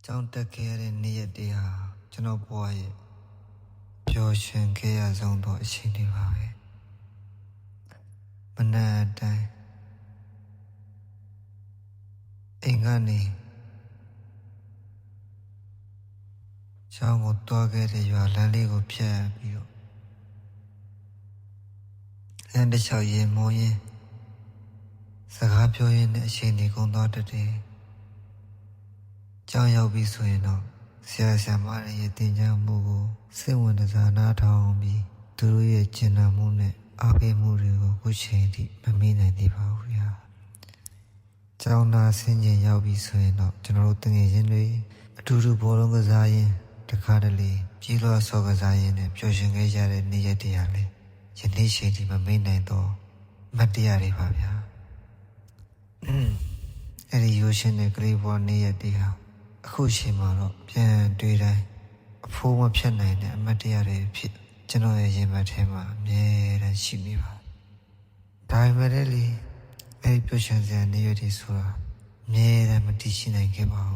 ကျောင်းတက်ခဲ့ရတဲ့နေ့ရက်တွေဟာကျွန်တော်ဘဝရဲ့ပျော်ရွှင်ခဲ့ရဆုံးသောအချိန်တွေပါပဲမနက်အတိုင်းအိမ်ကနေကျောင်းကိုတွားခဲ့တဲ့ရွာလမ်းလေးကိုဖြတ်ပြီးတော့လမ်းတစ်လျှောက်ရင်မောရင်းစကားပြောရင်းနဲ့အချိန်တွေကုန်သွားတတ်တယ်ကျောင်းရောက်ပြီဆိုရင်တော့ဆရာဆရာမတွေရဲ့သင်ကြားမှုကိုစိတ်ဝင်စားနားထောင်ပြီးသူတို့ရဲ့ကျင့်တတ်မှုနဲ့အားပေးမှုတွေကိုခုချိန်ထိမမေ့နိုင်သေးပါဘူးဗျာကျောင်းသားဆင်းကျင်ရောက်ပြီဆိုရင်တော့ကျွန်တော်တို့တငယ်ချင်းတွေအတူတူဘောလုံးကစားရင်းတခါတလေပြေးလွှားဆော့ကစားရင်းနဲ့ပျော်ရွှင်ခဲ့ကြတဲ့နေ့ရက်တွေဟာလေယနေ့ချိန်ထိမမေ့နိုင်တော့မတ်တရားတွေပါဗျာအဲ့ဒီရိုးရှင်းတဲ့ကလေးဘဝနေ့ရက်တွေဟာအခုချိန်မှာတော့ပြန်တွေ့တိုင်းအဖိုးမဖြတ်နိုင်တဲ့အမတ်တရားတွေဖြစ်ကျွန်တော်ရဲ့ရင်ဘတ်ထဲမှာအမြဲတမ်းရှိနေပါဒါပေမဲ့လေအဲ့ဒီပျော်ရွှင်စရာနေ့ရက်တွေဆိုတာအမြဲတမ်းမတည်ရှိနိုင်ခဲ့ပါဘူး